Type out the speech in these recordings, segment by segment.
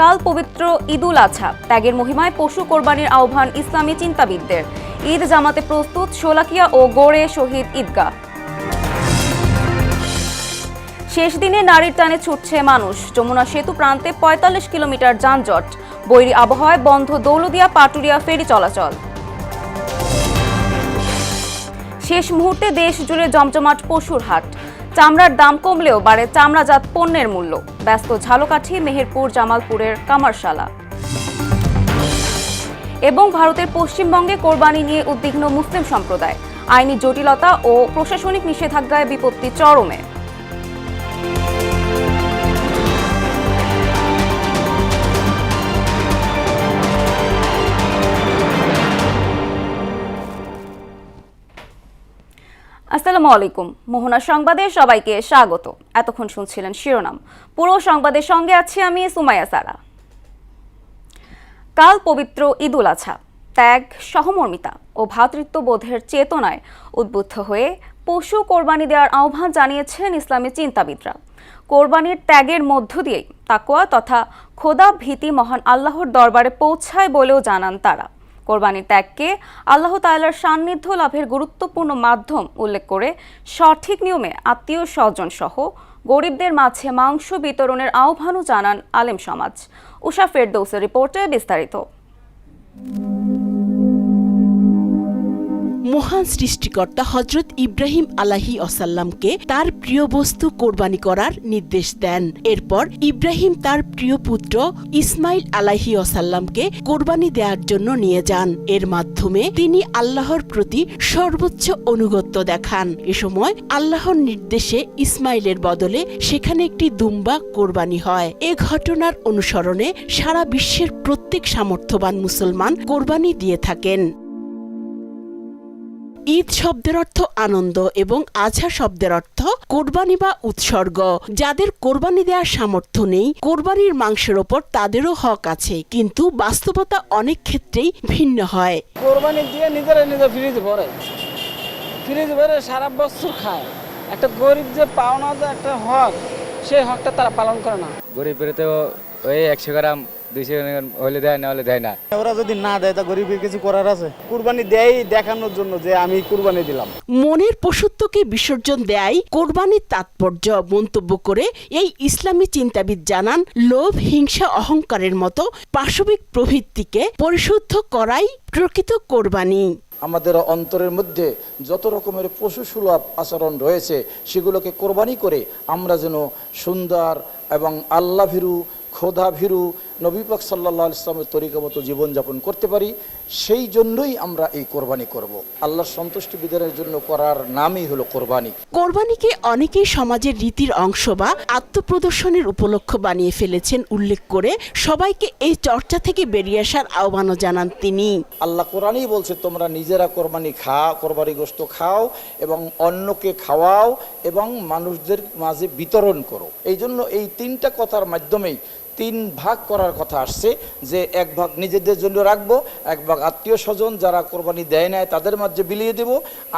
কাল পবিত্র ঈদুল আজহা, ত্যাগের মহিমায় পশু কোরবানির আহ্বান ইসলামী চিন্তাবিদদের। ঈদ জামাতে প্রস্তুত শোলাকিয়া ও গড়ে শহীদ ঈদগাহ। শেষ দিনে নারীর টানে ছুটছে মানুষ। যমুনা সেতু প্রান্তে ৪৫ কিলোমিটার যানজট। বৈরী আবহাওয়ায় বন্ধ দৌলদিয়া পাটুরিয়া ফেরি চলাচল। শেষ মুহূর্তে দেশ জুড়ে জমজমাট পশুর হাট। চামড়ার দাম কমলেও বাড়ে চামড়াজাত পণ্যের মূল্য। ব্যস্ত ঝালকাঠি, মেহেরপুর, জামালপুরের কামারশালা। এবং ভারতের পশ্চিমবঙ্গে কোরবানি নিয়ে উদ্বিগ্ন মুসলিম সম্প্রদায়। আইনি জটিলতা ও প্রশাসনিক নিষেধাজ্ঞায় বিপত্তি চরমে। আসসালামু আলাইকুম। মোহনা সংবাদে সবাইকে স্বাগত। এতক্ষণ শুনছিলেন শিরোনাম। পুরো সংবাদের সঙ্গে আছি আমি সুমাইয়া সারা। কাল পবিত্র ঈদুল আজহা, ত্যাগ, সহমর্মিতা ও ভ্রাতৃত্ববোধের চেতনায় উদ্বুদ্ধ হয়ে পশু কোরবানি দেওয়ার আহ্বান জানিয়েছেন ইসলামী চিন্তাবিদরা। কোরবানির ত্যাগের মধ্য দিয়েই তাকওয়া তথা খোদা ভীতি মহান আল্লাহর দরবারে পৌঁছায় বলেও জানান তারা। কোরবানির ত্যাগকে আল্লাহ তাআলার সান্নিধ্য লাভের গুরুত্বপূর্ণ মাধ্যম উল্লেখ করে সঠিক নিয়মে আত্মীয় স্বজন সহ গরিবদের মাঝে মাংস বিতরণের আহ্বানও জানান আলেম সমাজ। উষা ফেরদৌসের রিপোর্টে বিস্তারিত। মহান সৃষ্টিকর্তা হযরত ইব্রাহিম আলাইহিসসালামকে তার প্রিয় বস্তু কোরবানি করার নির্দেশ দেন। এরপর ইব্রাহিম তার প্রিয় পুত্র ইসমাইল আলাইহিসসালামকে কোরবানি দেওয়ার জন্য নিয়ে যান। এর মাধ্যমে তিনি আল্লাহর প্রতি সর্বোচ্চ আনুগত্য দেখান। এ সময় আল্লাহর নির্দেশে ইসমাইলের বদলে সেখানে একটি দুম্বা কোরবানি হয়। এ ঘটনার অনুসরণে সারা বিশ্বের প্রত্যেক সামর্থ্যবান মুসলমান কোরবানি দিয়ে থাকেন। ঈদ শব্দের অর্থ আনন্দ এবং আজহা শব্দের অর্থ কোরবানি বা উৎসর্গ। যাদের কোরবানি দেওয়ার সামর্থ্য নেই, কোরবানির মাংসের ওপর তাদেরও হক আছে, কিন্তু বাস্তবতা অনেক ক্ষেত্রেই ভিন্ন হয়। কোরবানি দিয়ে নিজের ফ্রিজ ভরে সারা বছর খায়। একটা গরিব যে পাওনা যে একটা হক, সেই হকটা তারা পালন করে না। গরিবের তো ওই ১০০ গ্রাম ২০০ গ্রাম হলে দেয় না হলে দেয় না। ওরা যদি না দেয় তা গরিবের কিছু করার আছে? কুরবানি দেয় দেখানোর জন্য যে আমি কুরবানি দিলাম। মনের পশুত্বকে বিসর্জন দেয় কোরবানির তাৎপর্য মন্তব্য করে এই ইসলামী চিন্তাবিদ জানান, লোভ, হিংসা, অহংকারের মতো পাশবিক প্রবৃত্তিকে পরিশুদ্ধ করাই প্রকৃত কোরবানি। আমাদের অন্তরের মধ্যে যত রকমের পশুসুলভ আচরণ রয়েছে সেগুলোকে কোরবানি করে আমরা যেন সুন্দর এবং আল্লাহ ভীরু, খোদা ভীরু, নবী পাক সাল্লাল্লাহু আলাইহি ওয়াসাল্লামের তরিকা মতো জীবনযাপন করতে পারি, সেই জন্যই আমরা এই কোরবানি করব। আল্লাহর সন্তুষ্টি বিধানের জন্য করার নামই হলো কোরবানি। কোরবানিকে অনেকেই সমাজের রীতির অংশ বা আত্মপ্রদর্শনের উপলক্ষ বানিয়ে ফেলেছেন উল্লেখ করে সবাইকে এই চর্চা থেকে বেরিয়ে আসার আহ্বানও জানান তিনি। আল্লাহ কোরআনই বলছে, তোমরা নিজেরা কোরবানি কোরবানি গোশত খাও এবং অন্যকে খাওয়াও এবং মানুষদের মাঝে বিতরণ করো। এই জন্য এই তিনটা কথার মাধ্যমেই ৩ ভাগ করার কথা আসছে, যে এক ভাগ নিজেদের জন্য রাখবো, এক ভাগ আত্মীয় স্বজন যারা কোরবানি দেয় নাই তাদের মাঝে বিলিয়ে দেব,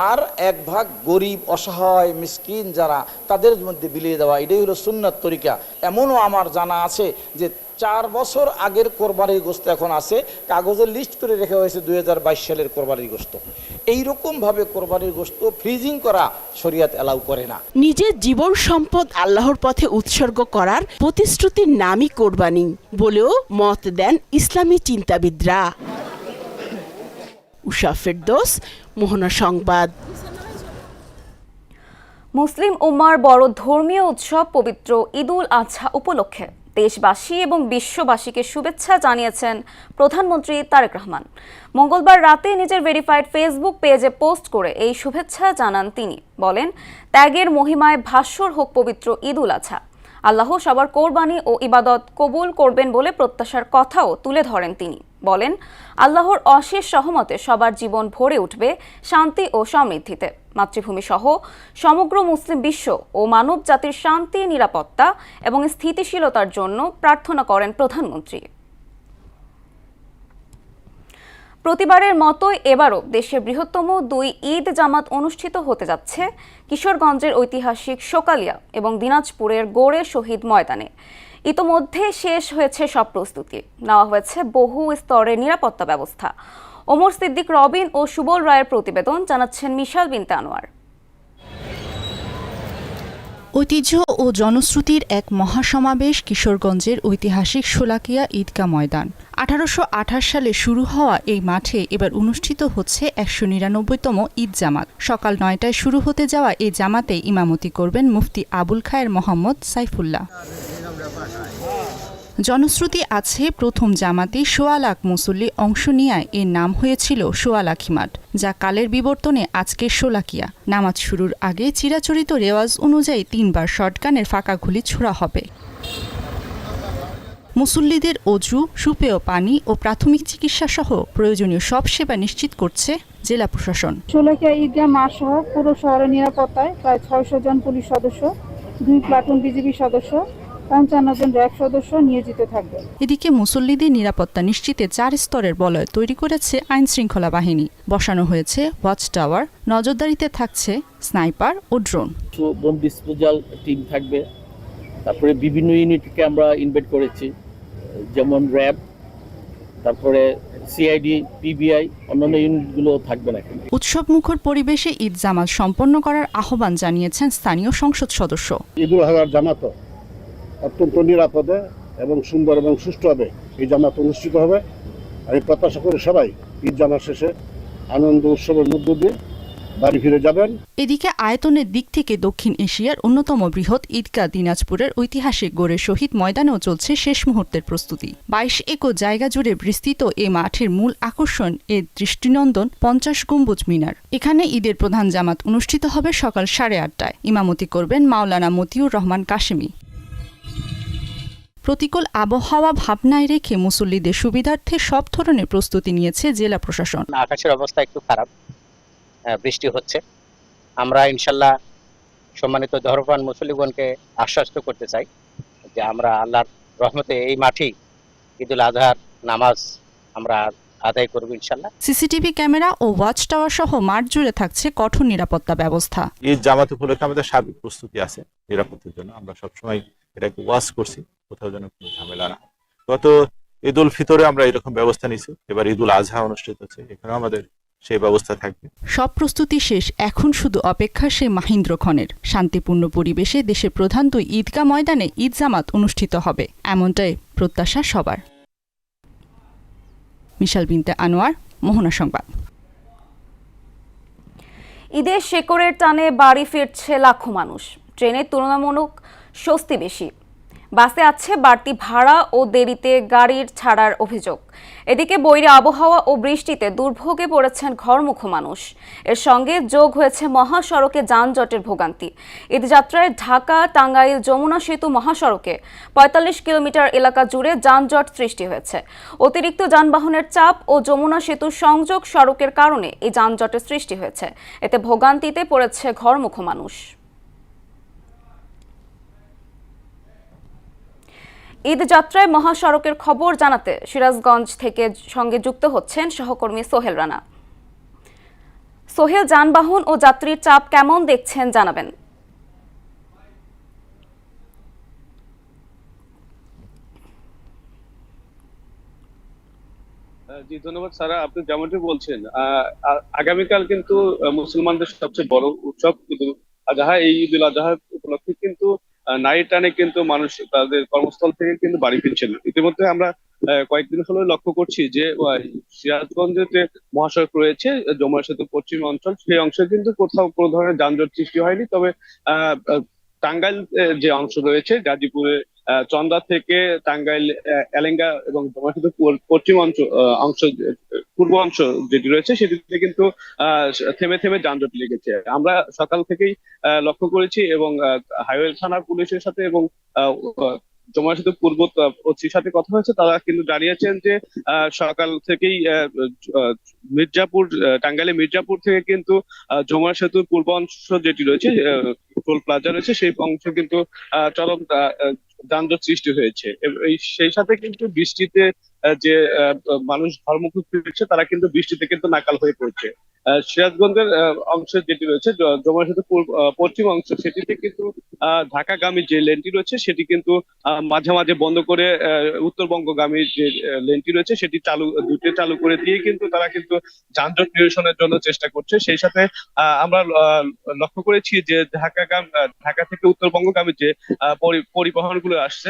আর এক ভাগ গরিব, অসহায়, মিসকিন যারা তাদের মধ্যে বিলিয়ে দেওয়া। এটাই হলো সুন্নাত তরিকা। এমনও আমার জানা আছে যে ৪ বছর আগের কোরবানির গোশত এখন আছে, কাগজে লিস্ট করে রেখে হয়েছে ২০২২ সালের কোরবানির গোশত। এইরকমভাবে কোরবানির গোশত ফ্রিজিং করা শরীয়ত এলাও করে না। নিজের জীবন সম্পদ আল্লাহর পথে উৎসর্গ করার প্রতিশ্রুতির নামই কোরবানি বলেও মত দেন ইসলামী চিন্তাবিদরা। উষা ফেরদৌস, মোহনা সংবাদ। মুসলিম উম্মার বড় ধর্মীয় উৎসব পবিত্র ঈদুল আজহা উপলক্ষে দেশবাসী এবং বিশ্ববাসীকে শুভেচ্ছা জানিয়েছেন প্রধানমন্ত্রী তারেক রহমান। মঙ্গলবার রাতে নিজের ভেরিফাইড ফেসবুক পেজে পোস্ট করে এই শুভেচ্ছা জানান তিনি। বলেন, ত্যাগের মহিমায় ভাস্বর হোক পবিত্র ঈদুল আজহা। আল্লাহ সবার কোরবানি ও ইবাদত কবুল করবেন বলে প্রত্যাশার কথাও তুলে ধরেন তিনি। বলেন, আল্লাহর অশেষ সহমতে সবার জীবন ভরে উঠবে শান্তি ও সমৃদ্ধিতে। মাতৃভূমি সহ সমগ্র মুসলিম বিশ্ব ও মানব জাতির শান্তি, নিরাপত্তা এবং স্থিতিশীলতার জন্য প্রার্থনা করেন প্রধানমন্ত্রী। প্রতিবারের মতোই এবারও দেশের বৃহত্তম 2 ঈদ জামাত অনুষ্ঠিত হতে যাচ্ছে কিশোরগঞ্জের ঐতিহাসিক শোকালিয়া এবং দিনাজপুরের গড়ে শহীদ ময়দানে। ইতোমধ্যে শেষ হয়েছে সব প্রস্তুতি, নেওয়া হয়েছে বহু স্তরের নিরাপত্তা ব্যবস্থা। ওমর সিদ্দিক রবিন ও সুবল রায়ের প্রতিবেদন, জানাচ্ছেন মিশাল বিনতে আনোয়ার। ঐতিহ্য ও জনশ্রুতির এক মহাসমাবেশ কিশোরগঞ্জের ঐতিহাসিক শোলাকিয়া ঈদগাহ ময়দান। 1828 সালে শুরু হওয়া এই মাঠে এবার অনুষ্ঠিত হচ্ছে 199তম ঈদ জামাত। সকাল 9টায় শুরু হতে যাওয়া এই জামাতে ইমামতি করবেন মুফতি আবুল খায়ের মোহাম্মদ সাইফুল্লাহ। জনশ্রুতি আছে প্রথম জামাতে 1.25 লাখ মুসল্লি অংশ নেয়ায় এর নাম হয়েছিল 1.25 লাখী মাঠ, যা কালের বিবর্তনে আজকের শোলাকিয়া। নামাজ শুরুর আগে চিরাচরিত রেওয়াজ অনুযায়ী 3 বার শটগানের ফাঁকা গুলি ছোড়া হবে। মুসল্লিদের অজু, সুপেয় পানি ও প্রাথমিক চিকিৎসা সহ প্রয়োজনীয় সব সেবা নিশ্চিত করছে জেলা প্রশাসন। শোলাকিয়া ঈদগাহ মাঠ সহ পুরো শহরের নিরাপত্তায় প্রায় 600 জন পুলিশ সদস্য, 2 প্লাটুন বিজিবি সদস্য, 55 জন র্যাব সদস্য নিয়োজিত থাকবে। এদিকে মুসল্লিদের নিরাপত্তা নিশ্চিতে 4 স্তরের বলয় তৈরি করেছে আইন শৃঙ্খলা বাহিনী। বসানো হয়েছে ওয়াচ টাওয়ার, নজরদারিতে থাকছে স্নাইপার ও ড্রোন। বোম ডিসপোজাল টিম থাকবে, তারপরে বিভিন্ন ইউনিটকে আমরা ইনভাইট করেছি, যেমন র্যাব, তারপরে সিআইডি, পিবিআই, অন্যান্য ইউনিটগুলো থাকবে না। উৎসব মুখর পরিবেশে ঈদ জামাত সম্পন্ন করার আহ্বান জানিয়েছেন স্থানীয় সংসদ সদস্য। ঈদুল আজহার জামাত অত্যন্ত নিরাপদে এবং সুন্দর এবং সুষ্ঠুভাবে এই জামাত অনুষ্ঠিত হবে। আমি প্রত্যাশা করি সবাই ঈদ জামাত শেষে আনন্দ উৎসবের মধ্য দিয়ে বাড়ি ফিরে যাবেন। এদিকে আয়তনের দিক থেকে দক্ষিণ এশিয়ার অন্যতম বৃহৎ ঈদগাহ দিনাজপুরের ঐতিহাসিক গোরের শহীদ ময়দানেও চলছে শেষ মুহূর্তের প্রস্তুতি। 22 একর জায়গা জুড়ে বিস্তৃত এ মাঠের মূল আকর্ষণ এর দৃষ্টিনন্দন 50 গম্বুজ মিনার। এখানে ঈদের প্রধান জামাত অনুষ্ঠিত হবে সকাল 8:30টায়। ইমামতি করবেন মাওলানা মতিউর রহমান কাশেমি। প্রতিকূল আবহাওয়া ভাবনায় রেখে মুসল্লিদের সুবিধার্থে সব ধরনের প্রস্তুতি নিয়েছে জেলা প্রশাসন। আকাশের অবস্থা একটু খারাপ, বৃষ্টি হচ্ছে। আমরা ইনশাল্লাহ সম্মানিত ধর্মপ্রাণ মুসল্লিগণকে আশ্বস্ত করতে চাই যে আমরা আল্লাহর রহমতে এই মাঠেই ঈদুল আজহার নামাজ আমরা আদায় করব ইনশাল্লাহ। সিসিটিভি ক্যামেরা ও ওয়াচ টাওয়ার সহ মাঠ জুড়ে থাকছে কঠোর নিরাপত্তা ব্যবস্থা। ঈদ জামাত উপলক্ষে আমাদের সার্বিক প্রস্তুতি আছে নিরাপত্তার জন্য। আমরা সবসময় এটাকে ওয়াচ করছি, কোথাও যেন কোনো ঝামেলা না। গত ঈদ উল ফিতরে আমরা এরকম ব্যবস্থা নিয়েছি, এবার ঈদুল আজহা অনুষ্ঠিত হচ্ছে, এখানেও আমাদের সেই ব্যবস্থা থাকবে। সব প্রস্তুতি শেষ, এখন শুধু অপেক্ষা সে মাহিন্দ্রক্ষণের। শান্তিপূর্ণ পরিবেশে দেশের প্রধান 2 ঈদগাহ ময়দানে ঈদ জামাত অনুষ্ঠিত হবে, এমনটাই প্রত্যাশা সবার। মিশাল বিনতে আনোয়ার, মোহনা সংবাদ। ঈদের শেকড়ের টানে বাড়ি ফিরছে লাখো মানুষ। ট্রেনের তুলনামূলক স্বস্তি বেশি, বাসে আছে বাড়তি ভাড়া ও দেরিতে গাড়ির ছাড়ার অভিযোগ। এদিকে বৈরী আবহাওয়া ও বৃষ্টিতে দুর্ভোগে পড়েছেন ঘরমুখো মানুষ। এর সঙ্গে যোগ হয়েছে মহাসড়কে যানজটের ভোগান্তি। ঈদযাত্রায় ঢাকা টাঙ্গাইল যমুনা সেতু মহাসড়কে 45 কিলোমিটার এলাকা জুড়ে যানজট সৃষ্টি হয়েছে। অতিরিক্ত যানবাহনের চাপ ও যমুনা সেতুর সংযোগ সড়কের কারণে এই যানজটের সৃষ্টি হয়েছে। এতে ভোগান্তিতে পড়েছে ঘরমুখো মানুষ। ঈদযাত্রায় মহাসড়কের খবর জানাতে সিরাজগঞ্জ থেকে সঙ্গে যুক্ত হচ্ছেন সহকর্মী সোহেল রানা। সোহেল, যানবাহন ও যাত্রীর চাপ কেমন দেখছেন জানাবেন। জি ধন্যবাদ সারা, আপনি যেমনটি বলছেন আগামীকাল কিন্তু মুসলমানদের সবচেয়ে বড় উৎসব ঈদুল আজহা। এই ঈদুল আজহা উপলক্ষে কিন্তু নাইট টানে কিন্তু মানুষ তাদের কর্মস্থল থেকে কিন্তু বাড়ি ফিরছেন। ইতিমধ্যে আমরা কয়েকদিন হলো লক্ষ্য করছি যে সিরাজগঞ্জের যে মহাসড়ক রয়েছে যমুনা সেতু পশ্চিম অঞ্চল, সেই অংশে কিন্তু কোথাও কোনো ধরনের যানজট সৃষ্টি হয়নি। তবে টাঙ্গাইল যে অংশ রয়েছে গাজীপুরে চন্দা থেকে টাঙ্গাইল এলেঙ্গা এবং যমুনা সেতু পশ্চিম অংশ পূর্ব অংশ যেটি রয়েছে সেটিতে কিন্তু থেমে থেমে যানজট লেগেছে। আমরা সকাল থেকেই লক্ষ্য করেছি এবং হাইওয়ে থানার পুলিশের সাথে এবং যমুনা সেতু পূর্ব ওসির সাথে কথা হয়েছে। তারা কিন্তু জানিয়েছেন যে সকাল থেকেই মির্জাপুর টাঙ্গাইলে মির্জাপুর থেকে কিন্তু যমুনা সেতুর পূর্ব অংশ যেটি রয়েছে টোল প্লাজা রয়েছে সেই অংশে কিন্তু চরম যানজট সৃষ্টি হয়েছে। সেই সাথে কিন্তু বৃষ্টিতে যে মানুষ ঘরমুখী ফিরছে তারা কিন্তু বৃষ্টিতে কিন্তু নাকাল হয়ে পড়ছে। সিরাজগঞ্জের অংশ যেটি রয়েছে যমুনা সেতু পশ্চিম অংশ, সেটিতে কিন্তু ঢাকাগামী যে লেনটি রয়েছে সেটি কিন্তু মাঝে মাঝে বন্ধ করে উত্তরবঙ্গগামী যে লেনটি রয়েছে সেটি দুটি চালু করে দিয়ে কিন্তু তারা কিন্তু যানজট নিরসনের জন্য চেষ্টা করছে। সেই সাথে আমরা লক্ষ্য করেছি যে ঢাকা থেকে উত্তরবঙ্গগামী যে পরিবহনগুলো আসছে,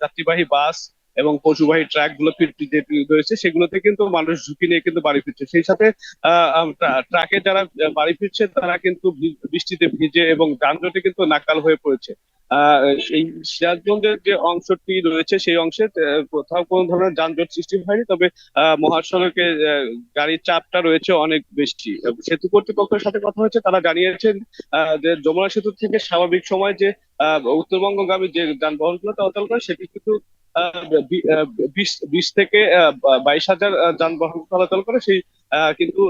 যাত্রীবাহী বাস এবং পশুবাহী ট্রাক গুলো রয়েছে সেগুলোতে কিন্তু মানুষ ঝুঁকি নিয়ে কিন্তু বাড়ি ফিরছে। সেই সাথে ট্রাকে যারা বাড়ি ফিরছে তারা কিন্তু বৃষ্টিতে ভিজে এবং যানজটে কিন্তু নাকাল হয়ে পড়েছে। এই সিরাজগঞ্জের যে অংশটি রয়েছে সেই অংশে কোথাও কোনো ধরনের যানজট সৃষ্টি হয়নি, তবে মহাসড়কে গাড়ির চাপটা রয়েছে অনেক বেশি। সেতু কর্তৃপক্ষের সাথে কথা হয়েছে, তারা জানিয়েছেন যে যমুনা সেতু থেকে স্বাভাবিক সময় যে উত্তরবঙ্গগামী যে যানবাহনগুলো চলাচল করে সেটি কিন্তু 20 থেকে 22,000 যানবাহন চলাচল করে। সেই কিন্তু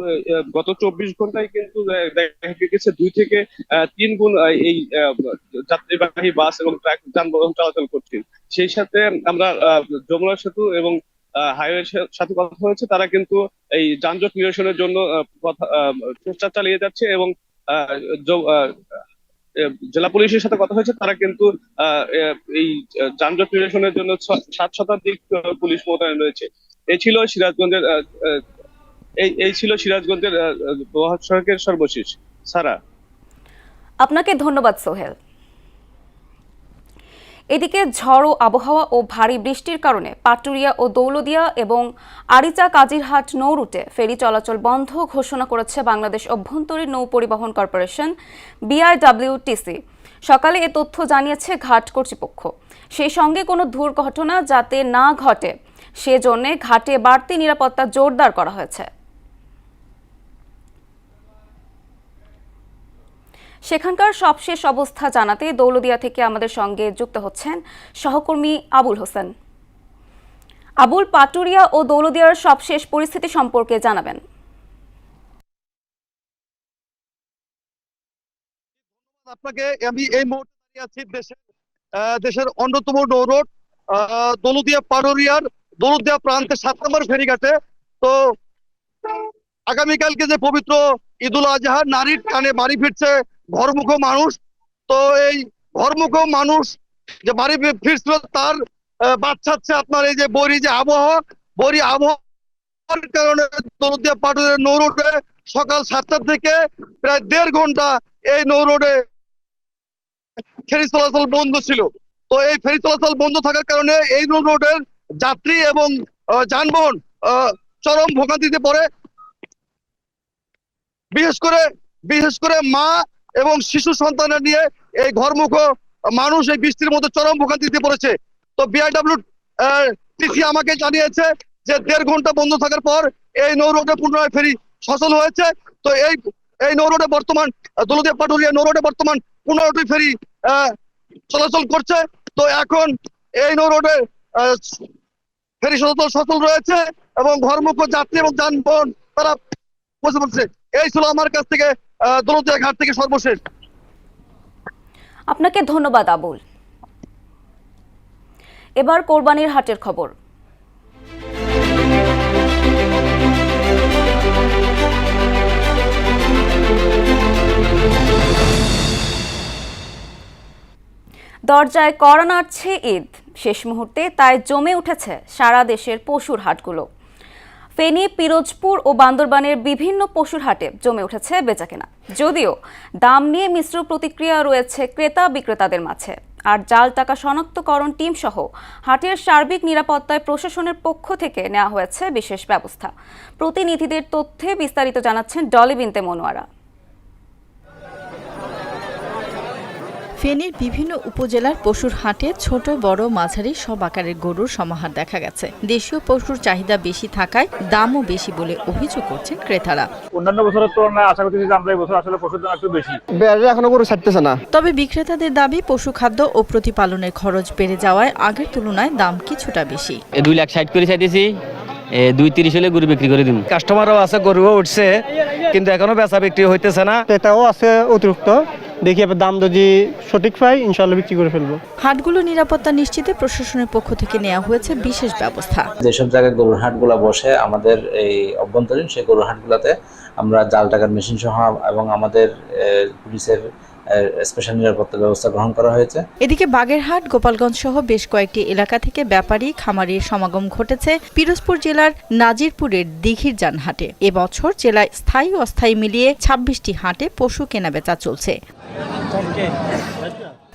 গত 24 ঘন্টায় কিন্তু দেখা গেছে 2 থেকে 3 গুণ এই যাত্রীবাহী বাস এবং ট্রাক যানবাহন চলাচল করছে। সেই সাথে আমরা যমুনা সেতু এবং হাইওয়ের সাথে কথা হয়েছে, তারা কিন্তু এই যানজট নিরসনের জন্য চেষ্টা চালিয়ে যাচ্ছে এবং জেলা পুলিশের সাথে কথা হয়েছে, তারা কিন্তু এই যানজট নিরসনের জন্য 7 শতাধিক পুলিশ মোতায়েন রয়েছে। এই ছিল সিরাজগঞ্জের মহাসড়কের সর্বশেষ। সারা, আপনাকে ধন্যবাদ সোহেল। এদিকে ঝড়ো আবহাওয়া ও ভারী বৃষ্টির কারণে পাটুরিয়া ও দৌলদিয়া এবং আরিচা কাজিরহাট নৌ রুটে ফেরি চলাচল বন্ধ ঘোষণা করেছে বাংলাদেশ অভ্যন্তরীণ নৌ পরিবহন কর্পোরেশন BIWTC। সকালে এ তথ্য জানিয়েছে ঘাট কর্তৃপক্ষ। সেই সঙ্গে কোনো দুর্ঘটনা যাতে না ঘটে সেজন্য ঘাটে বাড়তি নিরাপত্তা জোরদার করা হয়েছে। সেখানকার সবশেষ অবস্থা জানাতে দৌলদিয়া থেকে আমাদের সঙ্গে যুক্ত হচ্ছেন সহকর্মী আবুল হোসেন। আবুল, পাটুরিয়া ও দৌলদিয়ার সবশেষ পরিস্থিতি সম্পর্কে জানাবেন। আপনাকে আমি এই মুহূর্তে দাঁড়িয়ে আছি দেশের অন্যতম নৌরোড দৌলদিয়া পাটুরিয়ার দৌলদিয়া প্রান্তে 7 নম্বর ফেরিঘাটে। তো আগামীকালকে যে পবিত্র ঈদুল আজহা, নারীর টানে বাড়ি ফিরছে ঘরমুখ মানুষ। তো এই ঘরমুখ মানুষ যে বাড়ি ফিরছিল তার বাচ্চাচ্ছে আপনার এই যে বৈরী আবহাওয়ার কারণে দৌলদিয়া পাটুরিয়া নৌ রোডে সকাল 7টা থেকে প্রায় 1.5 ঘন্টা এই নৌ রোডে ফেরি চলাচল বন্ধ ছিল। তো এই ফেরি চলাচল বন্ধ থাকার কারণে এই নৌ রোডের যাত্রী এবং যানবাহন চরম ভোগান্তিতে পড়ে। বিশেষ করে মা এবং শিশু সন্তানের নিয়ে এই ঘরমুখ মানুষ এই বৃষ্টির মধ্যে চরম ভোগান্তিতে পড়েছে। তো BIWTC আমাকে জানিয়েছে যে 1.5 ঘন্টা বন্ধ থাকার পর এই নৌ রোডে পুনরায় ফেরি সচল হয়েছে। তো এই নৌ রোডে বর্তমান দৌলদিয়া পাটুরিয়া নৌ রোডে বর্তমান 15টি ফেরি চলাচল করছে। তো এখন এই নৌ রোডে ফেরি চলাচল সচল রয়েছে এবং ঘরমুখ যাত্রী এবং যানবাহন তারা বসে পড়ছে। এই ছিল আমার কাছ থেকে দৌলদিয়া ঘাট থেকে সর্বশেষ। আপনাকে ধন্যবাদ আবুল। এবার কোরবানির হাটের খবর। দরজায় কড়া নাড়ছে ঈদ, শেষ মুহূর্তে তাই জমে উঠেছে সারা দেশের পশুর হাটগুলো। ফেনী, পিরোজপুর ও বান্দরবানের বিভিন্ন পশুর হাটে জমে উঠেছে বেচাকেনা, যদিও দাম নিয়ে মিশ্র প্রতিক্রিয়া রয়েছে ক্রেতা বিক্রেতাদের মাঝে। আর জাল টাকা শনাক্তকরণ টিম সহ হাটের সার্বিক নিরাপত্তায় প্রশাসনের পক্ষ থেকে নেওয়া হয়েছে বিশেষ ব্যবস্থা। প্রতিনিধিদের তথ্যে বিস্তারিত জানাচ্ছেন ডলি বিনতে মনোয়ারা। ফেনীর বিভিন্ন উপজেলার পশুর হাটে ছোট বড় মাঝারি সব আকারের গরুর সমাহার দেখা গেছে। দেশীয় পশুর চাহিদা বেশি থাকায় দামও বেশি বলে অভিযোগ করছেন ক্রেতারা। অন্যান্য বছরের তুলনায় আশা করতেছি যে আমরা এই বছর আসলে পশুর দাম একটু বেশি, এখনো গরু ছাড়তেছে না। তবে বিক্রেতাদের দাবি পশু খাদ্য ও প্রতিপালনের খরচ বেড়ে যাওয়ায় আগের তুলনায় দাম কিছুটা বেশি। 2,60,000 করে চাইতেছি, 2,30,000 হলে গরু বিক্রি করে দিন। কাস্টমারও আছে, গরুও উঠছে, কিন্তু এখনো বেচা বিক্রি হইতেছে না। এটাও আছে অতিরিক্ত দেখি এবার দাম যদি সঠিক পাই ইনশাল্লাহ বিক্রি করে ফেলবো। হাটগুলো নিরাপত্তা নিশ্চিতে প্রশাসনের পক্ষ থেকে নেওয়া হয়েছে বিশেষ ব্যবস্থা। যেসব জায়গায় গরুর হাটগুলো বসে আমাদের এই অভ্যন্তরীণ সেই গরুর হাটগুলোতে আমরা জাল টাকার মেশিন সহ এবং আমাদের পুলিশের স্পেশাল নিরাপত্তা ব্যবস্থা গ্রহণ করা হয়েছে। এদিকে বাগেরহাট, গোপালগঞ্জ সহ বেশ কয়েকটি এলাকা থেকে ব্যাপারী খামারির সমাগম ঘটেছে পিরোজপুর জেলার নাজিরপুরের দিঘির যান হাটে। এবছর জেলায় স্থায়ী অস্থায়ী মিলিয়ে 26টি হাটে পশু কেনাবেচা চলছে।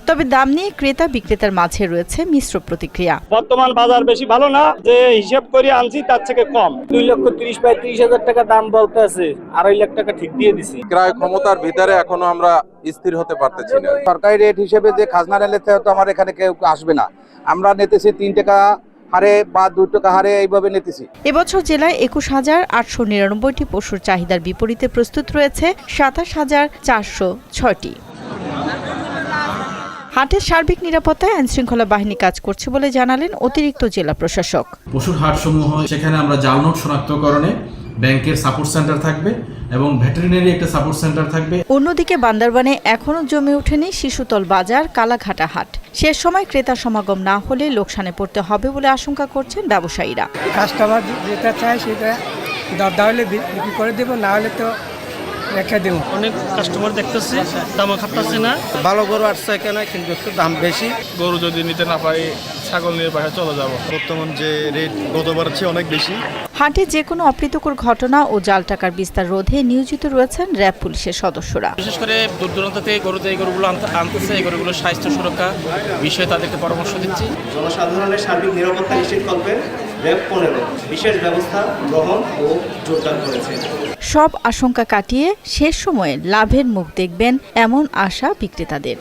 তবে দাম নিয়ে ক্রেতা বিক্রেতার মাঝে রয়েছে মিশ্র প্রতিক্রিয়া। বর্তমান বাজার বেশি ভালো না, যে হিসাব করে আনছি তার থেকে কম। 2,30,000 টাকা দাম বলতে আছে, 2.5 লাখ টাকা ঠিক দিয়ে দিছি। ক্রয় ক্ষমতার ভিতরে এখনো আমরা স্থির হতে পারতেছি না। সরকারি রেট হিসেবে যে খাজনা নিতে তো আমার এখানে কেউ আসবে না, আমরা নিতেছি 3 টাকা হারে বা 2 টাকা হারে এইভাবে নিতেছি। এবছর জেলায় 21,899টি পশুর চাহিদার বিপরীতে প্রস্তুত রয়েছে 27,406টি। হাটের সার্বিক নিরাপত্তায় আইনশৃঙ্খলা বাহিনী কাজ করছে বলে জানালেন অতিরিক্ত জেলা প্রশাসক। পশুর হাটসমূহ সেখানে আমরা জাল নোট শনাক্তকরণে ব্যাংকের সাপোর্ট সেন্টার থাকবে এবং ভেটেরিনারি একটা সাপোর্ট সেন্টার থাকবে। অন্যদিকে বান্দরবানে এখনও জমে ওঠেনি শিশুতল বাজার কালাঘাটা হাট। শেষ সময় ক্রেতা সমাগম না হলে লোকসানে পড়তে হবে বলে আশঙ্কা করছেন ব্যবসায়ীরা। কাস্টমার যেটা চায় সেটা দরদাম হলে বিক্রি করে দেবো, না হলে তো রেখে দেবো। অনেক কাস্টমার দেখতেছি দামও খাটতেছে না। ভালো গরু আসছে এখানে, কিন্তু একটু দাম বেশি। গরু যদি নিতে না পারি ছাগল নিয়ে বাইরে চলে যাবো। বর্তমান যে রেট গতবারের চেয়ে অনেক বেশি। হাটে যে কোনো অপ্রীতিকর ঘটনা ও জাল টাকার বিস্তার রোধে নিয়োজিত রয়েছেন র্যাব পুলিশের সদস্যরা। বিশেষ করে দূর দূরান্ত থেকে এই গরুগুলো আনতেছে, এই গরুগুলোর স্বাস্থ্য সুরক্ষা বিষয়ে তাদেরকে পরামর্শ দিচ্ছি। জনসাধারণের সার্বিক নিরাপত্তা নিশ্চিত করবে র্যাব 15 বিশেষ ব্যবস্থা গ্রহণ ও জোরদার করেছে। সব আশঙ্কা কাটিয়ে শেষ সময়ে লাভের মুখ দেখবেন এমন আশা বিক্রেতাদের।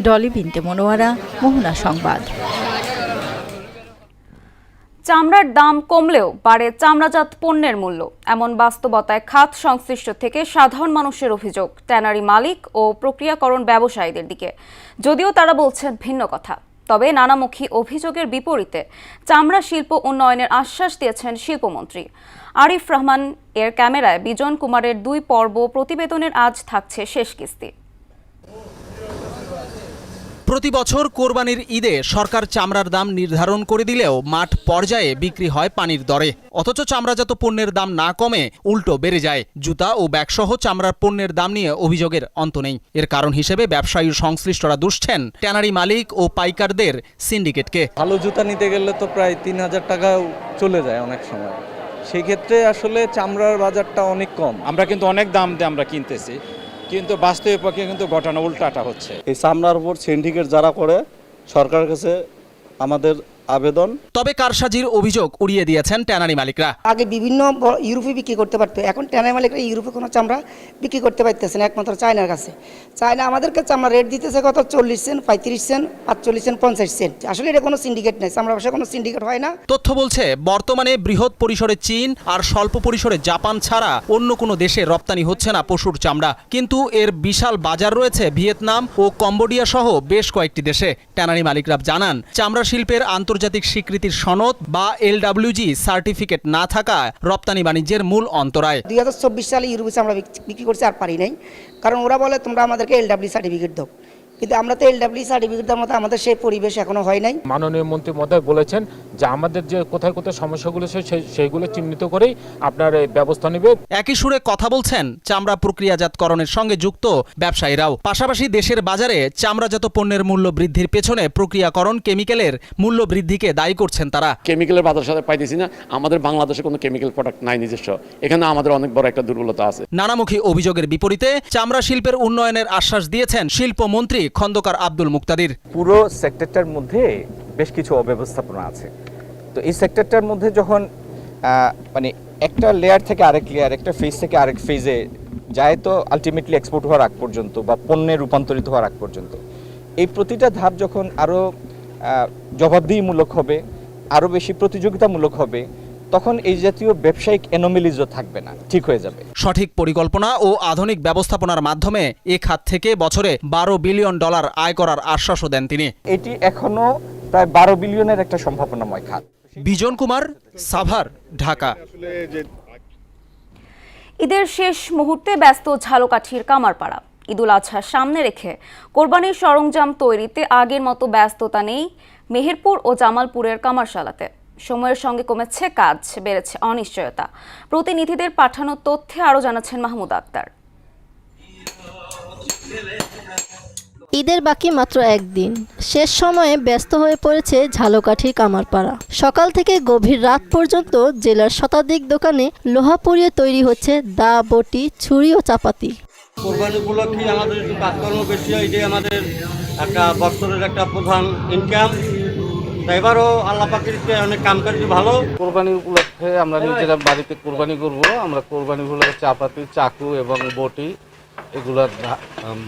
ডলি বিনতে মনোয়ারা, মোহনা সংবাদ। চামড়ার দাম কমলেও বাড়ে চামড়াজাত পণ্যের মূল্য, এমন বাস্তবতায় খাত সংশ্লিষ্ট থেকে সাধারণ মানুষের অভিযোগ ট্যানারি মালিক ও প্রক্রিয়াকরণ ব্যবসায়ীদের দিকে। যদিও তারা বলছেন ভিন্ন কথা, তবে নানামুখী অভিযোগের বিপরীতে চামড়া শিল্প উন্নয়নের আশ্বাস দিয়েছেন শিল্পমন্ত্রী আরিফ রহমান। এর ক্যামেরায় বিজন কুমারের 2 পর্ব প্রতিবেদনের আজ থাকছে শেষ কিস্তি। প্রতি বছর কোরবানির ঈদে সরকার চামড়ার দাম নির্ধারণ করে দিলেও মাঠ পর্যায়ে বিক্রি হয় পানির দরে। অথচ চামড়াজাত পণ্যের দাম না কমে উল্টো বেড়ে যায়। জুতা ও ব্যাগসহ চামড়ার পণ্যের দাম নিয়ে অভিযোগের অন্ত নেই। এর কারণ হিসেবে ব্যবসায়ী সংশ্লিষ্টরা দুষছেন ট্যানারি মালিক ও পাইকারদের সিন্ডিকেটকে। ভালো জুতা নিতে গেলে তো প্রায় 3,000 টাকাও চলে যায় অনেক সময়। সেই ক্ষেত্রে আসলে চামড়ার বাজারটা অনেক কম। আমরা কিন্তু অনেক দাম দিয়ে আমরা কিনতেছি, কিন্তু বাস্তবে পক্ষে কিন্তু ঘটনা উল্টাটা হচ্ছে। এই চামড়ার উপর সিন্ডিকেট যারা করে সরকারের কাছে আমাদের আবেদন। তবে কারসাজির অভিযোগ উড়িয়ে দিয়েছেন ট্যানারি মালিকরা। আগে বিভিন্ন ইউরোপে বিক্রি করতে পারতো, এখন ট্যানারি মালিকরা ইউরোপে কোনো চামড়া বিক্রি করতে পারতেছে না, একমাত্র চায়নার কাছে। চায়না আমাদেরকে চামড়া রেট দিতেছে কত 40 সেন্ট, 35 সেন্ট, 45 সেন্ট, 50 সেন্ট। আসলে এটা কোনো সিন্ডিকেট নেই, চামড়া ব্যবসায় কোনো সিন্ডিকেট হয় না। তথ্য বলছে বর্তমানে বৃহৎ পরিসরে চীন আর স্বল্প পরিসরে জাপান ছাড়া অন্য কোনো দেশে রপ্তানি হচ্ছে না পশুর চামড়া, কিন্তু এর বিশাল বাজার রয়েছে ভিয়েতনাম ও কম্বোডিয়া সহ বেশ কয়েকটি দেশে। ট্যানারি মালিকরা জানান চামড়া শিল্পের আন্তর্জাতিক স্বীকৃতির সনদ বা LWG সার্টিফিকেট না থাকা রপ্তানি বাণিজ্যের মূল অন্তরায়। 2024 সালে ইউরোপে আমরা বিক্রি করছি আর পারি নাই, কারণ ওরা বলে তোমরা আমাদেরকে LWG সার্টিফিকেট দাও, কিন্তু আমরা তো LWG সার্টিফিকেট দেওয়ার মতো আমাদের সেই পরিবেশ এখনো হয় নাই। মাননীয় মন্ত্রী মহোদয় বলেছেন যে আমাদের যে কোথায় কোথায় সমস্যাগুলো সেইগুলো চিহ্নিত করেই আপনার ব্যবস্থা নেবে। একই সুরে কথা বলছেন চামড়া প্রক্রিয়াজাতকরণের সঙ্গে যুক্ত ব্যবসায়ীরাও। পাশাপাশি দেশের বাজারে চামড়াজাত পণ্যের মূল্য বৃদ্ধির পেছনে প্রক্রিয়াকরণ কেমিক্যালের মূল্য বৃদ্ধিকে দায়ী করছেন তারা। কেমিক্যালের বাজার সাথে পাইতেছি না, আমাদের বাংলাদেশে কোনো কেমিক্যাল প্রোডাক্ট নাই নিজস্ব, এখানে আমাদের অনেক বড় একটা দুর্বলতা আছে। নানামুখী অভিযোগের বিপরীতে চামড়া শিল্পের উন্নয়নের আশ্বাস দিয়েছেন শিল্পমন্ত্রী খন্দকার আব্দুল মুক্তাদির। পুরো সেক্টরটার মধ্যে বেশ কিছু অব্যবস্থাপনা আছে, তো এই সেক্টরটার মধ্যে যখন মানে একটা লেয়ার থেকে আরেক লেয়ার, একটা ফেজ থেকে আরেক ফেজে যায়, তো আলটিমেটলি এক্সপোর্ট হওয়ার আগ পর্যন্ত বা পণ্যে রূপান্তরিত হওয়ার আগ পর্যন্ত এই প্রতিটা ধাপ যখন আরও জবাবদিহিমূলক হবে, আরও বেশি প্রতিযোগিতামূলক হবে, তখন এই জাতীয় ব্যবসায়িক অ্যানোমালিজও থাকবে না, ঠিক হয়ে যাবে। সঠিক পরিকল্পনা ও আধুনিক ব্যবস্থাপনার মাধ্যমে এ খাত থেকে বছরে $12 বিলিয়ন আয় করার আশ্বাসও দেন তিনি। এটি এখনো প্রায় 12 বিলিয়নের একটা সম্ভাবনাময় খাত। বিজন কুমার, সাভার, ঢাকা। ঈদের শেষ মুহূর্তে ব্যস্ত ঝালকাঠির কামারপাড়া। ঈদুল আজহার সামনে রেখে কোরবানির সরঞ্জাম তৈরিতে আগের মতো ব্যস্ততা নেই মেহেরপুর ও জামালপুরের কামারশালাতে। সময়ের সঙ্গে কমেছে কাজ, বেড়েছে অনিশ্চয়তা। প্রতিনিধিদের পাঠানো তথ্যে আরও জানাচ্ছেন মাহমুদ আক্তার। ঈদের বাকি মাত্র একদিন, শেষ সময়ে ব্যস্ত হয়ে পড়েছে ঝালকাঠির কামারপাড়া। সকাল থেকে গভীর রাত পর্যন্ত জেলার শতাধিক দোকানে লোহা পুড়িয়ে তৈরি হচ্ছে দা, বটি, ছুরি ও চাপাতি। কোরবানি উপলক্ষে আমাদের একটু কাজকর্ম বেশি হয়, এটাই আমাদের একটা বছরের একটা প্রধান ইনকাম। এবারও আল্লাহ পাকের অনেক কামকাজ ভালো। কোরবানি উপলক্ষে আমরা নিজেরা বাড়িতে কোরবানি করব। আমরা কোরবানি উপলক্ষে চাপাতি, চাকু এবং বটি এগুলো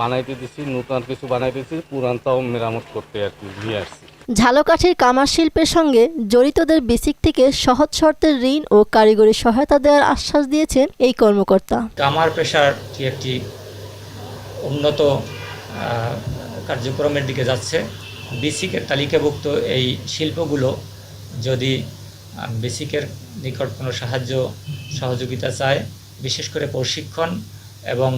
বানাইতে দিছি, নতুন কিছু বানাইতেছি, পুরানটাও মেরামত করতে আর কি নিয়ে আসছি। ঝালকাঠির কামার শিল্পের সঙ্গে জড়িতদের বেসিক থেকে সহজ শর্তের ঋণ ও কারিগরি সহায়তা দেওয়ার আশ্বাস দিয়েছেন এই কর্মকর্তা। কামার পেশার একটি উন্নত কার্যক্রমের দিকে যাচ্ছে। বেসিকের তালিকাভুক্ত এই শিল্পগুলো যদি বেসিকের নিকট কোনো সহযোগিতা চায়, বিশেষ করে প্রশিক্ষণ এবং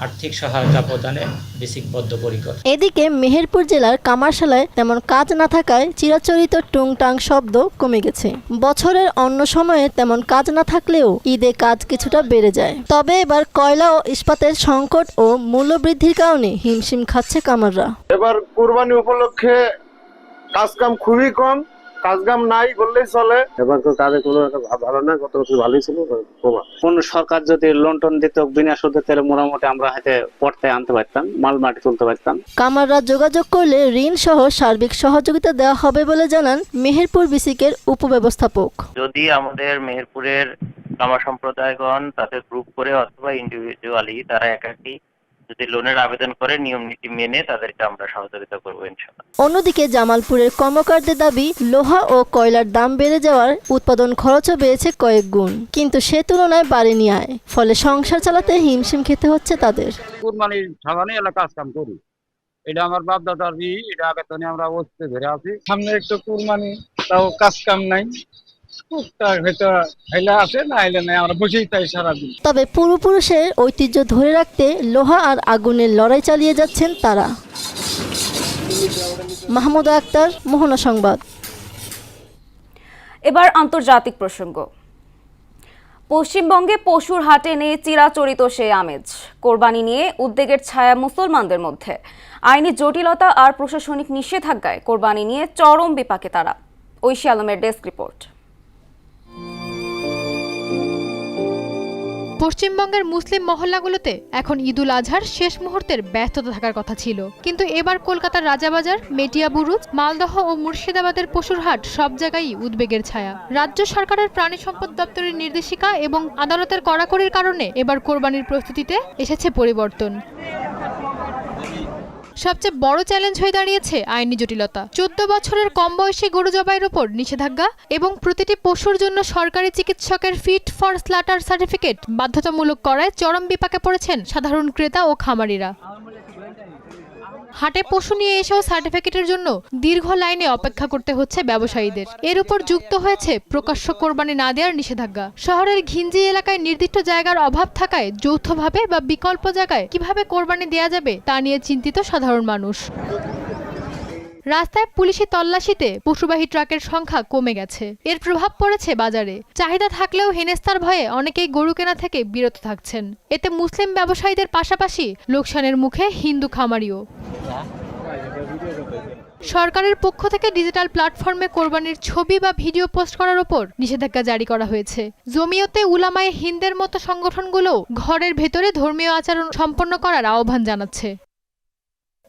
আর্থিক সহায়তা প্রদানে বেসিক বদ্ধপরিকর। এদিকে মেহেরপুর জেলার কামারশালায় তেমন কাজ না থাকায় চিরাচরিত টুংটাং শব্দ কমে গেছে। বছরের অন্য সময়ে তেমন কাজ না থাকলেও ঈদে কাজ কিছুটা বেড়ে যায়। তবে এবার কয়লা ও ইস্পাতের সংকট ও মূল্যবৃদ্ধির কারণে হিমশিম খাচ্ছে কামাররা। এবার কুরবানি উপলক্ষে কাজকাম খুবই কম, কাজকাম নাই বললেই চলে। এবার তো কাজে কোনো ভালো না, গত বছর ভালোই ছিল। কোন সরকার যদি লোন টোন দিত বিনা সুদে, তাহলে মোটামুটি আমরা হয়তো পড়তে আনতে পারতাম, মাল মাটি তুলতে পারতাম। কামাররা যোগাযোগ করলে ঋণ সহ সার্বিক সহযোগিতা দেওয়া হবে বলে জানান মেহেরপুর বিসিকের উপব্যবস্থাপক। যদি আমাদের মেহেরপুরের কামার সম্প্রদায়গণ তাদের গ্রুপ করে অথবা ইন্ডিভিজুয়ালি তারা একাকি যদি লোনের আবেদন করে নিয়ম নীতি মেনে তাদেরকে আমরা সহযোগিতা করবো ইনশাআল্লাহ। অন্যদিকে জামালপুরের কর্মকারদের দাবি, লোহা ও কয়লার দাম বেড়ে যাওয়ার উৎপাদন খরচও বেড়েছে কয়েক গুণ, কিন্তু সে তুলনায় বাড়েনি আয়। ফলে সংসার চালাতে হিমশিম খেতে হচ্ছে তাদের। কুরবানির সাধারণ এলাকা কাজ কাম করি, এটা আমার বাপ দাদার এটা আগে তো আমরা বসতে ধরে আছি। সামনে একটু কুরবানি, তাও কাজ কাম নাই, তবে পূর্বপুরুষের ঐতিহ্য ধরে রাখতে লোহা আর আগুনের লড়াই চালিয়ে যাচ্ছেন তারা। মাহমুদ আক্তার, মোহনা সংবাদ। এবার আন্তর্জাতিক প্রসঙ্গ। পশ্চিমবঙ্গে পশুর হাটে নেই চিরাচরিত সেই আমেজ। কোরবানি নিয়ে উদ্বেগের ছায়া মুসলমানদের মধ্যে। আইনি জটিলতা আর প্রশাসনিক নিষেধাজ্ঞায় কোরবানি নিয়ে চরম বিপাকে তারা। ঐশী আলমের ডেস্ক রিপোর্ট। পশ্চিমবঙ্গের মুসলিম মহল্লাগুলোতে এখন ঈদুল আজহার শেষ মুহূর্তের ব্যস্ততা থাকার কথা ছিল, কিন্তু এবার কলকাতার রাজাবাজার, মেটিয়াবুরুজ, মালদহ ও মুর্শিদাবাদের পশুরহাট সব জায়গায়ই উদ্বেগের ছায়া। রাজ্য সরকারের প্রাণী সম্পদ দপ্তরের নির্দেশিকা এবং আদালতের কড়াকড়ির কারণে এবার কোরবানির প্রস্তুতিতে এসেছে পরিবর্তন। সবচেয়ে বড় চ্যালেঞ্জ হয়ে দাঁড়িয়েছে আইনি জটিলতা। 14 বছরের কম বয়সী গরু জবাইয়ের উপর নিষেধাজ্ঞা এবং প্রতিটি পশুর জন্য সরকারি চিকিৎসকের ফিট ফর স্লাটার সার্টিফিকেট বাধ্যতামূলক করায় চরম বিপাকে পড়েছেন সাধারণ ক্রেতা ও খামারিরা। হাটে পশু নিয়ে এসেও সার্টিফিকেটের জন্য দীর্ঘ লাইনে অপেক্ষা করতে হচ্ছে ব্যবসায়ীদের। এর উপর যুক্ত হয়েছে প্রকাশ্য কোরবানি না দেওয়ার নিষেধাজ্ঞা। শহরের ঘিঞ্জি এলাকায় নির্দিষ্ট জায়গার অভাব থাকায় যৌথভাবে বা বিকল্প জায়গায় কিভাবে কোরবানি দেয়া যাবে তা নিয়ে চিন্তিত সাধারণ মানুষ। রাস্তায় পুলিশি তল্লাশিতে পশুবাহী ট্রাকের সংখ্যা কমে গেছে। এর প্রভাব পড়েছে বাজারে। চাহিদা থাকলেও হেনস্তার ভয়ে অনেকেই গরু কেনা থেকে বিরত থাকছেন। এতে মুসলিম ব্যবসায়ীদের পাশাপাশি লোকসানের মুখে হিন্দু খামারিও। সরকারের পক্ষ থেকে ডিজিটাল প্ল্যাটফর্মে কোরবানির ছবি বা ভিডিও পোস্ট করার উপর নিষেধাজ্ঞা জারি করা হয়েছে। জমিয়তে উলামায়ে হিন্দের মতো সংগঠনগুলো ঘরের ভেতরে ধর্মীয় আচরণ সম্পন্ন করার আহ্বান জানাচ্ছে।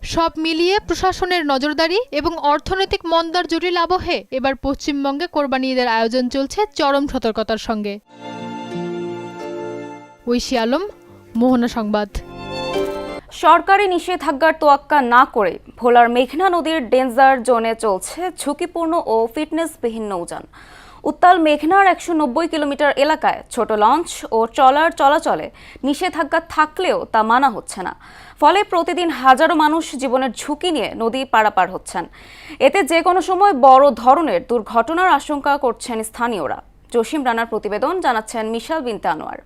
সব মিলিয়ে প্রশাসনের নজরদারি এবং অর্থনৈতিক মন্দার জটিল আবহে এবার পশ্চিমবঙ্গে কোরবানি ঈদের আয়োজন চলছে চরম সতর্কতার সঙ্গে। ঐশী আলম, মোহনা সংবাদ। সরকারি নিষেধাজ্ঞার তোয়াক্কা না করে ভোলার মেঘনা নদীর ডেঞ্জার জোনে চলছে ঝুঁকিপূর্ণ ও ফিটনেসবিহীন নৌযান। উত্তাল মেঘনার 190 কিলোমিটার এলাকায় ছোট লঞ্চ ও ট্রলার চলাচলে নিষেধাজ্ঞা থাকলেও তা মানা হচ্ছে না। ফলে প্রতিদিন হাজারো মানুষ জীবনের ঝুঁকি নিয়ে নদী পারাপার হচ্ছেন। এতে যে কোনো সময় বড় ধরনের দুর্ঘটনার আশঙ্কা করছেন স্থানীয়রা। জসিম রানার প্রতিবেদন, জানাচ্ছেন মিশাল বিনতে আনোয়ার।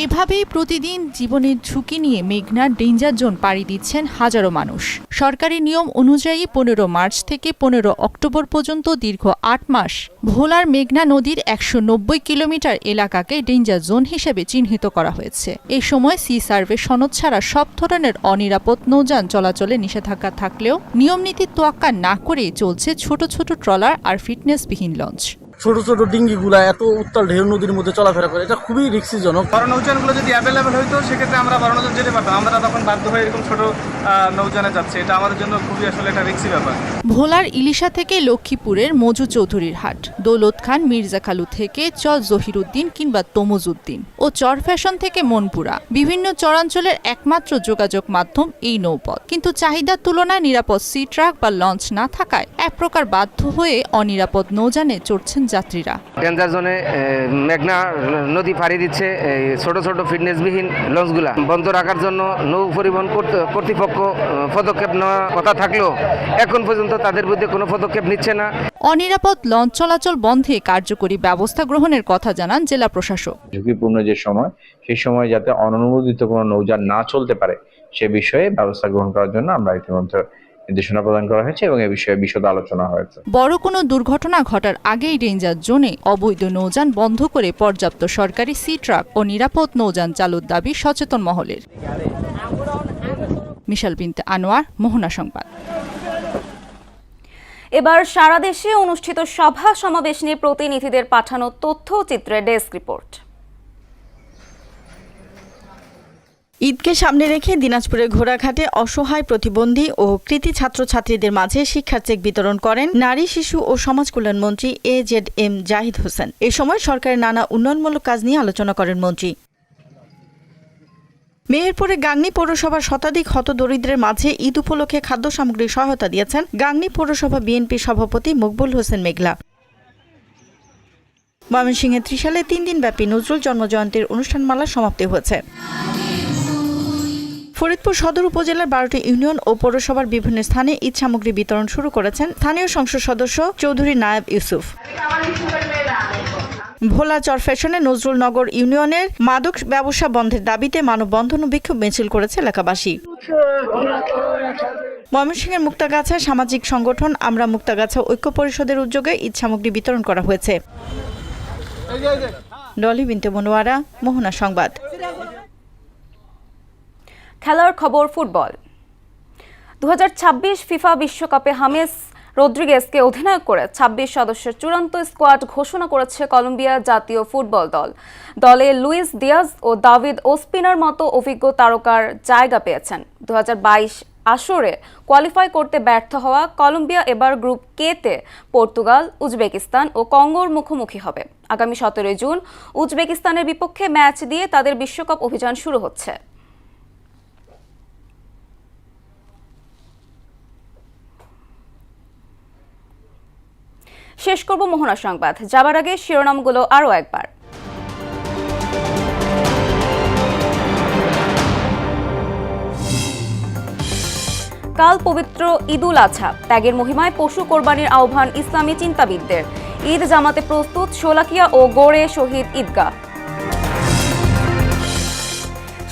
এভাবেই প্রতিদিন জীবনের ঝুঁকি নিয়ে মেঘনার ডেঞ্জার জোন পাড়ি দিচ্ছেন হাজারো মানুষ। সরকারি নিয়ম অনুযায়ী 15 মার্চ থেকে 15 অক্টোবর পর্যন্ত দীর্ঘ 8 মাস ভোলার মেঘনা নদীর 190 কিলোমিটার এলাকাকে ডেঞ্জার জোন হিসেবে চিহ্নিত করা হয়েছে। এই সময় সি সার্ভে সনদ ছাড়া সব ধরনের অনিরাপদ নৌযান চলাচলে নিষেধাজ্ঞা থাকলেও নিয়মনীতি তোয়াক্কা না করে চলছে ছোট ছোট ট্রলার আর ফিটনেসবিহীন লঞ্চ। ছোট ছোট ডিঙ্গিগুলা এত উত্তাল ঢেউ নদীর মধ্যে চলাফেরা করে, এটা খুবই রিস্কিজনক। বড় নৌযানগুলো যদি অ্যাভেলেবেল হইতো সেক্ষেত্রে আমরা বড় নৌযান যেতে পারতাম। আমরা তখন বাধ্য হয়ে এরকম ছোট নৌযানে যাচ্ছে, এটা আমাদের জন্য খুবই আসলে একটা রিস্কি ব্যাপার। ভোলার ইলিশা থেকে লক্ষ্মীপুরের মজু চৌধুরীর হাট, দৌলত খান মির্জাখালু থেকে চর জহিরুদ্দিন কিংবা তমুজউদ্দিন ও চর ফ্যাশন থেকে মনপুরা, বিভিন্ন চরাঞ্চলের একমাত্র যোগাযোগ মাধ্যম এই নৌপথ। কিন্তু চাহিদার তুলনায় নিরাপদ সি ট্রাক বা লঞ্চ না থাকায় এক প্রকার বাধ্য হয়ে অনিরাপদ নৌযানে চড়ছেন যাত্রীরা। ডেঞ্জার জোনে মেঘনা নদী পাড়ি দিচ্ছে ছোট ছোট ফিটনেসবিহীন লঞ্চগুলা বন্ধ রাখার জন্য নৌ পরিবহন কর্তৃপক্ষ পদক্ষেপ নেওয়ার কথা থাকলেও এখন পর্যন্ত তাদের বিরুদ্ধে কোনো পদক্ষেপ নিচ্ছে না। অনিরাপদ লঞ্চ চলাচল বন্ধে কার্যকরী ব্যবস্থা গ্রহণের কথা জানান জেলা প্রশাসক। ঝুঁকিপূর্ণ যে সময়, সেই সময় যাতে অননুমোদিত কোনো নৌযান না চলতে পারে সে বিষয়ে ব্যবস্থা গ্রহণ করার জন্য আমরা ইতিমধ্যে নির্দেশনা প্রদান করা হয়েছে এবং এ বিষয়ে বিশদ আলোচনা হয়েছে। বড় কোনো দুর্ঘটনা ঘটার আগেই ডেঞ্জার জোনে অবৈধ নৌযান বন্ধ করে পর্যাপ্ত সরকারি সি ট্রাক ও নিরাপদ নৌযান চালুর দাবি সচেতন মহলের। মিশাল বিনতে আনোয়ার, মোহনা সংবাদ। এবার সারা দেশে অনুষ্ঠিত সভা সমাবেশ নিয়ে প্রতিনিধিদের পাঠানো তথ্য চিত্রে ডেস্ক রিপোর্ট। ঈদকে সামনে রেখে দিনাজপুরের ঘোড়াঘাটে অসহায় প্রতিবন্ধী ও কৃতি ছাত্রছাত্রীদের মাঝে শিক্ষার চেক বিতরণ করেন নারী, শিশু ও সমাজ কল্যাণ মন্ত্রী AZM জাহিদ হোসেন। এ সময় সরকারের নানা উন্নয়নমূলক কাজ নিয়ে আলোচনা করেন মন্ত্রী। মেহেরপুরে গাংনী পৌরসভার শতাধিক হতদরিদ্রের মাঝে ঈদ উপলক্ষে খাদ্য সামগ্রীর সহায়তা দিয়েছেন গাংনী পৌরসভা বিএনপি সভাপতি মকবুল হোসেন মেঘলা। ময়মনসিংহে ত্রিশালে 3 দিনব্যাপী নজরুল জন্মজয়ন্তীর অনুষ্ঠানমালার সমাপ্তি হয়েছে। ফরিদপুর সদর উপজেলার 12টি ইউনিয়ন ও পৌরসভার বিভিন্ন স্থানে ঈদ সামগ্রী বিতরণ শুরু করেছেন স্থানীয় সংসদ সদস্য চৌধুরী নায়েব ইউসুফ। ভোলা চর ফ্যাশনে নজরুলনগর ইউনিয়নের মাদক ব্যবসা বন্ধের দাবিতে মানববন্ধন ও বিক্ষোভ মিছিল করেছে এলাকাবাসী। ময়মনসিংহের মুক্তাগাছায় সামাজিক সংগঠন আমরা মুক্তাগাছা ঐক্য পরিষদের উদ্যোগে ঈদ সামগ্রী বিতরণ করা হয়েছে। ডলি বিনতে মনোয়ারা, মোহনা সংবাদ। খেলার খবর ফুটবল। 2026 ফিফা বিশ্বকাপে হামেস রদ্রিগেজকে অধিনায়ক করে 26 সদস্যের চূড়ান্ত স্কোয়াড ঘোষণা করেছে কলম্বিয়া জাতীয় ফুটবল দল। দলে লুইস দিয়াজ ও দাভিদ ওসপিনার মতো অভিজ্ঞ তারকার জায়গা পেয়েছেন। 2022 আসরে কোয়ালিফাই করতে ব্যর্থ হওয়া কলম্বিয়া এবার গ্রুপ কে-তে পর্তুগাল, উজবেকিস্তান ও কঙ্গোর মুখোমুখি হবে। আগামী 17 জুন উজবেকিস্তানের বিপক্ষে ম্যাচ দিয়ে তাদের বিশ্বকাপ অভিযান শুরু হচ্ছে। শেষ করব মোহনা সংবাদ। যাবার আগে শিরোনামগুলো আরও একবার। কাল পবিত্র ঈদুল আজহা, ত্যাগের মহিমায় পশু কোরবানির আহ্বান ইসলামী চিন্তাবিদদের। ঈদ জামাতে প্রস্তুত শোলাকিয়া ও গড়ে শহীদ ঈদগাহ।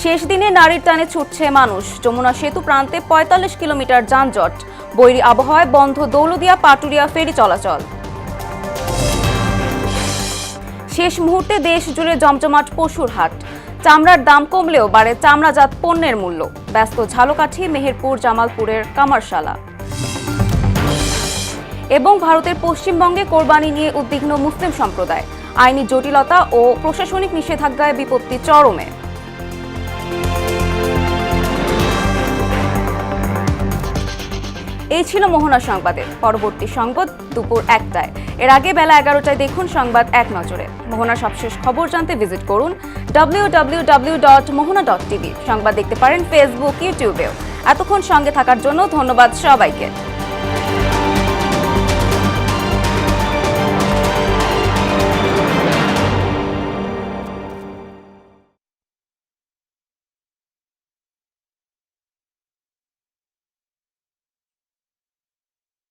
শেষ দিনে নারীর টানে ছুটছে মানুষ। যমুনা সেতু প্রান্তে 45 কিলোমিটার যানজট। বৈরী আবহাওয়ায় বন্ধ দৌলদিয়া পাটুরিয়া ফেরি চলাচল। শেষ মুহূর্তে দেশ জুড়ে জমজমাট পশুর হাট। চামড়ার দাম কমলেও বাড়ে চামড়াজাত পণ্যের মূল্য। ব্যস্ত ঝালকাঠি, মেহেরপুর, জামালপুরের কামারশালা। এবং ভারতের পশ্চিমবঙ্গে কোরবানি নিয়ে উদ্বিগ্ন মুসলিম সম্প্রদায়। আইনি জটিলতা ও প্রশাসনিক নিষেধাজ্ঞায় বিপত্তি চরমে। এই ছিল মোহনা সংবাদের। পরবর্তী সংবাদ দুপুর 1টায়। এর আগে বেলা 11টায় দেখুন সংবাদ এক নজরে। মোহনার সবশেষ খবর জানতে ভিজিট করুন www.mohona.tv। সংবাদ দেখতে পারেন ফেসবুক, ইউটিউবেও। এতক্ষণ সঙ্গে থাকার জন্য ধন্যবাদ সবাইকে।